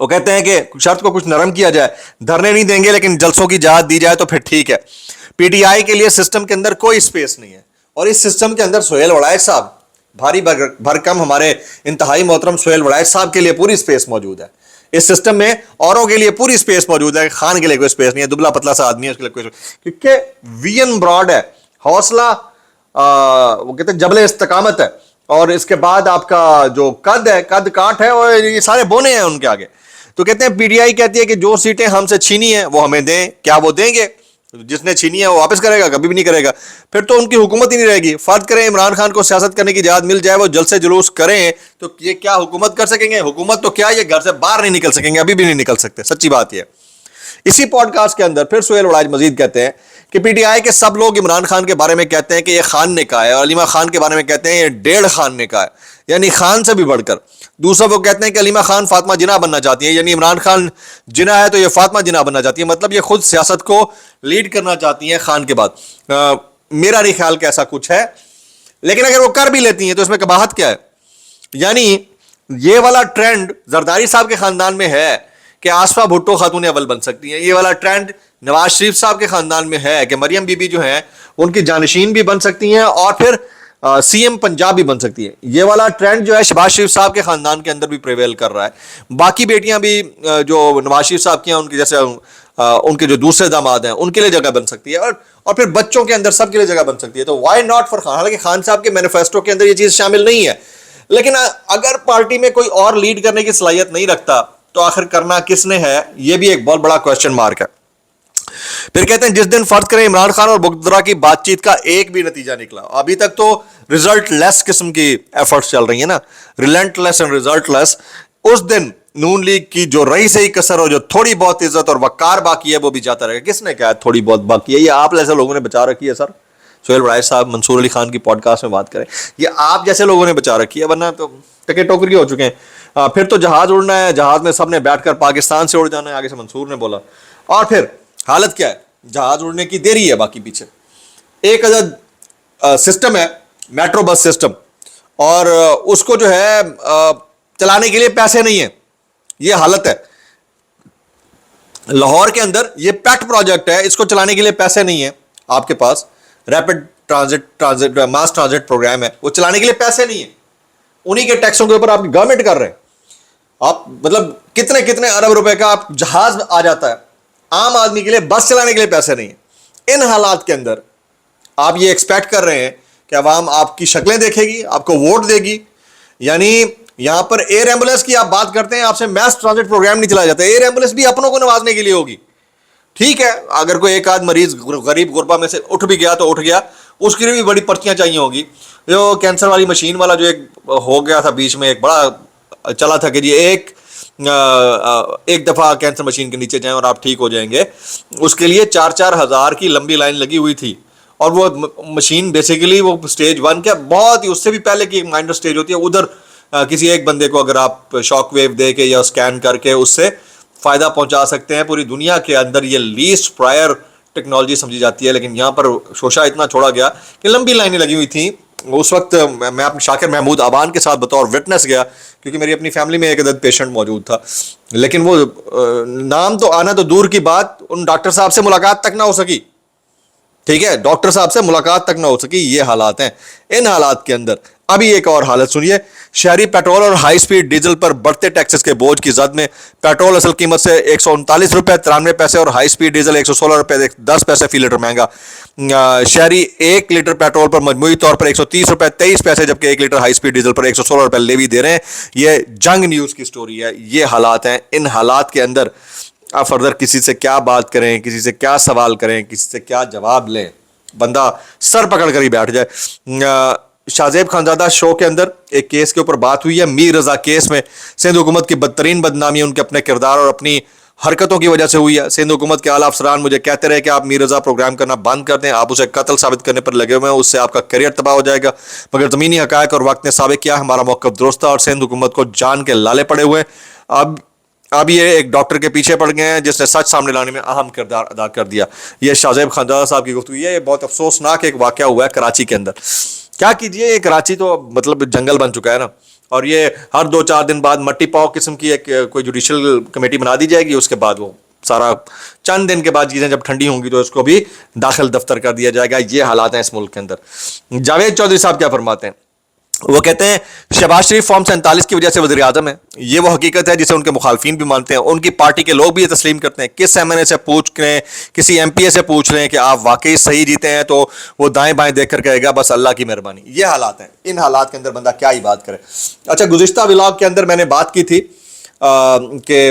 وہ کہتے ہیں کہ شرط کو کچھ نرم کیا جائے, دھرنے نہیں دیں گے لیکن جلسوں کی اجازت دی جائے تو پھر ٹھیک ہے. پی ٹی آئی کے لیے سسٹم کے اندر کوئی اسپیس نہیں ہے, اور اس سسٹم کے اندر سہیل وڑائچ صاحب, بھاری بھرکم ہمارے انتہائی محترم سہیل وڑائچ صاحب کے لیے پوری اسپیس موجود ہے. اس سسٹم میں اوروں کے لیے پوری اسپیس موجود ہے, خان کے لیے کوئی اسپیس نہیں ہے, دبلا پتلا سا آدمی ہے اس کے لیے کوئی, کیونکہ ویژن براڈ ہے, حوصلہ وہ کہتے ہیں جبل استقامت ہے, اور اس کے بعد آپ کا جو قد ہے, قد کاٹ ہے, اور یہ سارے بونے ہیں ان کے آگے. تو کہتے ہیں پی ٹی آئی کہتی ہے کہ جو سیٹیں ہم سے چھینی ہیں وہ ہمیں دیں. کیا وہ دیں گے؟ جس نے چھینی ہے وہ واپس کرے گا؟ کبھی بھی نہیں کرے گا. پھر تو ان کی حکومت ہی نہیں رہے گی. فرض کریں عمران خان کو سیاست کرنے کی اجازت مل جائے, وہ جلسے جلوس کریں, تو یہ کیا حکومت کر سکیں گے؟ حکومت تو کیا, یہ گھر سے باہر نہیں نکل سکیں گے, ابھی بھی نہیں نکل سکتے, سچی بات یہ. اسی پوڈ کاسٹ کے اندر پھر سہیل وڑائچ مزید کہتے ہیں کہ پی ٹی آئی کے سب لوگ عمران خان کے بارے میں کہتے ہیں کہ یہ خان نے کہا ہے, اور علیمہ خان کے بارے میں کہتے ہیں یہ 1.5 خان نے کہا ہے, یعنی خان سے بھی بڑھ کر. دوسرا وہ کہتے ہیں کہ علیمہ خان فاطمہ جناح بننا چاہتی ہیں, یعنی عمران خان جناح ہے تو یہ فاطمہ جناح بننا چاہتی ہے, مطلب یہ خود سیاست کو لیڈ کرنا چاہتی ہیں خان کے بعد. میرا نہیں خیال کہ ایسا کچھ ہے, لیکن اگر وہ کر بھی لیتی ہیں تو اس میں قباحت کیا ہے؟ یعنی یہ والا ٹرینڈ زرداری صاحب کے خاندان میں ہے کہ آصفہ بھٹو خاتون اول بن سکتی ہیں, یہ والا ٹرینڈ نواز شریف صاحب کے خاندان میں ہے کہ مریم بی بی جو ہیں ان کی جانشین بھی بن سکتی ہیں, اور پھر سی ایم پنجاب بھی بن سکتی ہے. یہ والا ٹرینڈ جو ہے شہباز شریف صاحب کے خاندان کے اندر بھی پریویل کر رہا ہے. باقی بیٹیاں بھی جو نواز شریف صاحب کی ہیں, ان کی جیسے ان کے جو دوسرے داماد ہیں ان کے لیے جگہ بن سکتی ہے, اور پھر بچوں کے اندر سب کے لیے جگہ بن سکتی ہے. تو وائی ناٹ فار خان. حالانکہ خان صاحب کے مینیفیسٹو کے اندر یہ چیز شامل نہیں ہے, لیکن اگر پارٹی میں کوئی اور لیڈ کرنے کی صلاحیت نہیں رکھتا تو آخر کرنا کس نے ہے؟ یہ بھی ایک بہت بڑا کوسچن مارک ہے. پھر کہتے ہیں جس دن فرض کریں عمران خان اور بگدرا کی بات چیت کا ایک بھی نتیجہ نکلا, ابھی تک تو ریزلٹ لیس قسم کی ایفرٹس چل رہی ہیں نا, relentless and resultless, اس دن نون لیگ کی جو رہی سے ہی کسر ہو, جو تھوڑی بہت عزت اور وقار باقی ہے وہ بھی جاتا رہے گا. کس نے کہا تھوڑی بہت باقی ہے؟ یہ آپ جیسے لوگوں نے بچا رکھی ہے. سر سہیل وڑائچ صاحب منصور علی خان کی پوڈ کاسٹ میں بات کریں, یہ آپ جیسے لوگوں نے بچا رکھی ہے, ورنہ تو ٹکے ٹوکری ہو چکے ہیں. پھر تو جہاز اڑنا ہے, جہاز میں سب نے بیٹھ کر پاکستان سے اڑ جانا ہے, آگے سے منصور نے بولا. اور پھر حالت کیا ہے؟ جہاز اڑنے کی دیری ہے باقی پیچھے. ایک عدد سسٹم ہے میٹرو بس سسٹم, اور اس کو جو ہے چلانے کے لیے پیسے نہیں ہیں. یہ حالت ہے لاہور کے اندر, یہ پیٹ پروجیکٹ ہے, اس کو چلانے کے لیے پیسے نہیں ہیں آپ کے پاس. Rapid transit mass transit programme ہے, وہ چلانے کے لیے پیسے نہیں ہیں. انہی کے ٹیکسوں کے اوپر آپ کی گورنمنٹ کر رہے ہیں. آپ مطلب کتنے کتنے ارب روپے کا آپ جہاز آ جاتا ہے, عام آدمی کے لیے بس چلانے کے لیے پیسے نہیں ہیں. ان حالات کے اندر آپ یہ ایکسپیکٹ کر رہے ہیں کہ عوام آپ کی شکلیں دیکھے گی, آپ کو ووٹ دے گی. یعنی یہاں پر ایئر ایمبولینس کی آپ بات کرتے ہیں, آپ سے میس ٹرانزٹ پروگرام نہیں چلایا جاتا. ایئر ایمبولینس بھی اپنوں کو نوازنے کے لیے ہوگی. ٹھیک ہے, اگر کوئی ایک آدھ مریض غریب غربا میں سے اٹھ بھی گیا تو اٹھ گیا, اس کے لیے بھی بڑی پرچیاں چاہیے ہوگی. جو کینسر والی مشین والا جو ایک ہو گیا تھا بیچ میں, ایک بڑا چلا تھا کہ جی ایک دفعہ کینسر مشین کے نیچے جائیں اور آپ ٹھیک ہو جائیں گے, اس کے لیے 4-4 ہزار کی لمبی لائن لگی ہوئی تھی. اور وہ مشین بیسیکلی وہ سٹیج 1 کے بہت ہی اس سے بھی پہلے کی ایک مائنر سٹیج ہوتی ہے, ادھر کسی ایک بندے کو اگر آپ شاک ویو دے کے یا اسکین کر کے اس سے فائدہ پہنچا سکتے ہیں. پوری دنیا کے اندر یہ لیسٹ پرائر ٹیکنالوجی سمجھی جاتی ہے, لیکن یہاں پر شوشہ اتنا چھوڑا گیا کہ لمبی لائنیں لگی ہوئی تھیں. اس وقت میں اپنے شاکر محمود آبان کے ساتھ بطور وٹنس گیا, کیونکہ میری اپنی فیملی میں ایک عدد پیشنٹ موجود تھا, لیکن وہ نام تو آنا تو دور کی بات, ان ڈاکٹر صاحب سے ملاقات تک نہ ہو سکی. ٹھیک ہے, ڈاکٹر صاحب سے ملاقات تک نہ ہو سکی. یہ حالات ہیں. ان حالات کے اندر ابھی ایک اور حالت سنیے. شہری پیٹرول اور ہائی سپیڈ ڈیزل پر بڑھتے ٹیکسز کے بوجھ کی زد میں پیٹرول اصل قیمت سے 139 روپے 93 پیسے اور ہائی سپیڈ ڈیزل 116 روپے 10 پیسے فی لیٹر مہنگا. شہری 1 لیٹر پیٹرول پر مجموعی طور پر 130 روپے 23 پیسے, جبکہ 1 لیٹر ہائی سپیڈ ڈیزل پر 116 روپے لیوی دے رہے ہیں. یہ جنگ نیوز کی سٹوری ہے. یہ حالات ہیں. ان حالات کے اندر آپ فردر کسی سے کیا بات کریں, کسی سے کیا سوال کریں, کسی سے کیا جواب لیں, بندہ سر پکڑ کر ہی بیٹھ جائے. شاہ زیب خانزادہ شو کے اندر ایک کیس کے اوپر بات ہوئی ہے. میر رضا کیس میں سندھ حکومت کی بدترین بدنامی ان کے اپنے کردار اور اپنی حرکتوں کی وجہ سے ہوئی ہے. سندھ حکومت کے اعلیٰ افسران مجھے کہتے رہے کہ آپ میر رضا پروگرام کرنا بند کر دیں, آپ اسے قتل ثابت کرنے پر لگے ہوئے ہیں, اس سے آپ کا کیریئر تباہ ہو جائے گا. مگر زمینی حقائق اور وقت نے ثابت کیا ہمارا موقف درست تھا اور سندھ حکومت کو جان کے لالے پڑے ہوئے ہیں. اب یہ ایک ڈاکٹر کے پیچھے پڑ گئے ہیں جس نے سچ سامنے لانے میں اہم کردار ادا کر دیا. یہ شاہ زیب خانزادہ صاحب کی گفتگو ہے. یہ بہت افسوسناک ایک واقعہ ہوا ہے کراچی کے اندر. کیا کیجیے, یہ کراچی تو مطلب جنگل بن چکا ہے نا. اور یہ ہر 2-4 دن بعد مٹی پاؤ قسم کی ایک کوئی جوڈیشل کمیٹی بنا دی جائے گی, اس کے بعد وہ سارا چند دن کے بعد چیزیں جب ٹھنڈی ہوں گی تو اس کو بھی داخل دفتر کر دیا جائے گا. یہ حالات ہیں اس ملک کے اندر. جاوید چودھری صاحب کیا فرماتے ہیں؟ وہ کہتے ہیں شہباز شریف فارم 47 کی وجہ سے وزیر اعظم ہے. یہ وہ حقیقت ہے جسے ان کے مخالفین بھی مانتے ہیں, ان کی پارٹی کے لوگ بھی یہ تسلیم کرتے ہیں. کس ایم این اے سے پوچھ لیں, کسی ایم پی اے سے پوچھ لیں کہ آپ واقعی صحیح جیتے ہیں تو وہ دائیں بائیں دیکھ کر کہے گا بس اللہ کی مہربانی. یہ حالات ہیں. ان حالات کے اندر بندہ کیا ہی بات کرے. اچھا, گزشتہ ولاگ کے اندر میں نے بات کی تھی کہ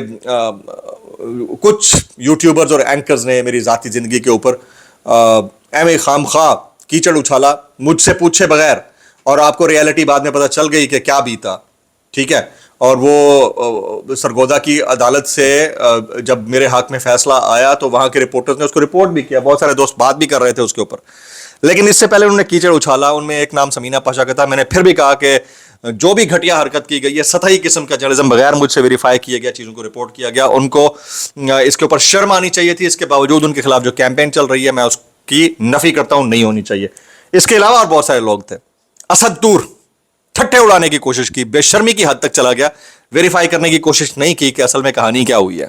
کچھ یوٹیوبرز اور اینکرز نے میری ذاتی زندگی کے اوپر ایم خام خواہ کیچڑ اچھالا مجھ سے پوچھے بغیر, اور آپ کو ریالٹی بعد میں پتہ چل گئی کہ کیا بیتا. ٹھیک ہے, اور وہ سرگودا کی عدالت سے جب میرے حق میں فیصلہ آیا تو وہاں کے رپورٹرز نے اس کو رپورٹ بھی کیا, بہت سارے دوست بات بھی کر رہے تھے اس کے اوپر. لیکن اس سے پہلے انہوں نے کیچڑ اچھالا. ان میں ایک نام سمینہ پاشا کا تھا. میں نے پھر بھی کہا کہ جو بھی گھٹیا حرکت کی گئی ہے, سطحی قسم کا جرنلزم, بغیر مجھ سے ویریفائی کیا گیا چیزوں کو رپورٹ کیا گیا, ان کو اس کے اوپر شرم آنی چاہیے تھی. اس کے باوجود ان کے خلاف جو کیمپین چل رہی ہے میں اس کی نفی کرتا ہوں, نہیں ہونی چاہیے. اس کے علاوہ اور بہت سارے لوگ تھے. اسد دور ٹھٹے اڑانے کی کوشش کی, بے شرمی کی حد تک چلا گیا, ویریفائی کرنے کی کوشش نہیں کی کہ اصل میں کہانی کیا ہوئی ہے.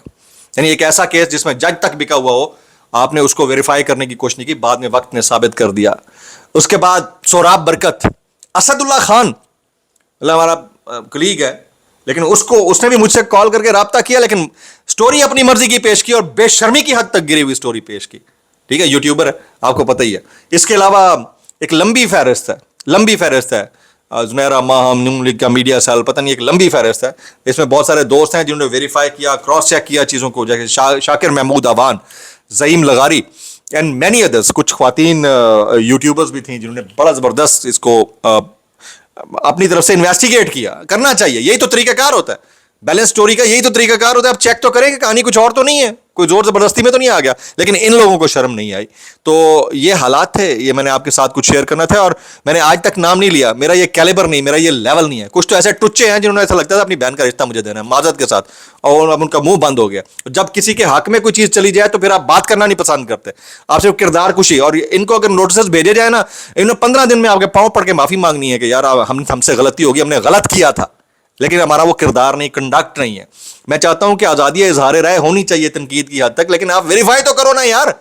یعنی ایک ایسا کیس جس میں جج تک بکا ہوا ہو, آپ نے اس کو ویریفائی کرنے کی کوشش نہیں کی, بعد میں وقت نے ثابت کر دیا. اس کے بعد سوراب برکت, اسد اللہ خان, اللہ ہمارا کلیگ ہے, لیکن اس نے بھی مجھ سے کال کر کے رابطہ کیا, لیکن سٹوری اپنی مرضی کی پیش کی اور بے شرمی کی حد تک گری ہوئی سٹوری پیش کی. ٹھیک ہے, یوٹیوبر ہے, آپ کو پتہ ہی ہے. اس کے علاوہ ایک لمبی فہرست ہے زنیرہ ماہم نون لیگ کا میڈیا سیل, پتہ نہیں, ایک لمبی فہرست ہے. اس میں بہت سارے دوست ہیں جنہوں نے ویریفائی کیا, کراس چیک کیا چیزوں کو, جیسے شاکر محمود آوان, زعیم لغاری اینڈ مینی ادرس. کچھ خواتین یوٹیوبرز بھی تھیں جنہوں نے بڑا زبردست اس کو اپنی طرف سے انویسٹیگیٹ کیا. کرنا چاہیے, یہی تو طریقہ کار ہوتا ہے, بیلنس سٹوری کا یہی تو طریقہ کار ہوتا ہے. آپ چیک تو کریں کہ کہانی کچھ اور تو نہیں ہے, کوئی زور زبردستی میں تو نہیں آ گیا. لیکن ان لوگوں کو شرم نہیں آئی. تو یہ حالات تھے, یہ میں نے آپ کے ساتھ کچھ شیئر کرنا تھا. اور میں نے آج تک نام نہیں لیا, میرا یہ کیلیبر نہیں, میرا یہ لیول نہیں ہے. کچھ تو ایسے ٹچے ہیں جنہوں نے ایسا لگتا تھا اپنی بہن کا رشتہ مجھے دینا ہے معذرت کے ساتھ, اور اب ان کا منہ بند ہو گیا. جب کسی کے حق میں کوئی چیز چلی جائے تو پھر آپ بات کرنا نہیں پسند کرتے, آپ صرف کردار کشی. اور ان کو اگر نوٹسز بھیجے جائے نا, انہوں نے 15 دن میں آپ کے پاؤں پڑ کے معافی مانگنی ہے کہ یار ہم سے غلطی ہوگی, ہم نے غلط کیا تھا, لیکن ہمارا وہ کردار نہیں, کنڈکٹ نہیں ہے. میں چاہتا ہوں کہ آزادی اظہار رائے ہونی چاہیے تنقید کی حد تک, لیکن آپ ویریفائی تو کرو نا یار.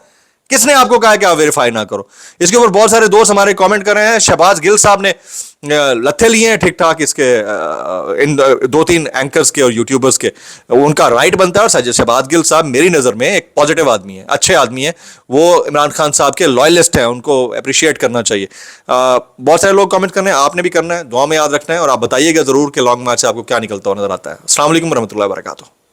کس نے آپ کو کہا کہ آپ ویریفائی نہ کرو؟ اس کے اوپر بہت سارے دوست ہمارے کامنٹ کر رہے ہیں. شہباز گل صاحب نے لتھے لیے ہیں ٹھیک ٹھاک اس کے ان 2-3 اینکرز کے اور یوٹیوبرز کے, ان کا رائٹ بنتا ہے. اور شہباز گل صاحب میری نظر میں ایک پازیٹیو آدمی ہے, اچھے آدمی ہیں, وہ عمران خان صاحب کے لائلسٹ ہیں, ان کو اپریشیٹ کرنا چاہیے. بہت سارے لوگ کامنٹ کرنے ہیں, آپ نے بھی کرنا ہے, دعا میں یاد رکھنا ہے, اور آپ بتائیے گا ضرور کہ لانگ مارچ سے آپ کو کیا نکلتا ہوا نظر آتا ہے. السلام علیکم ورحمۃ اللہ وبرکاتہ.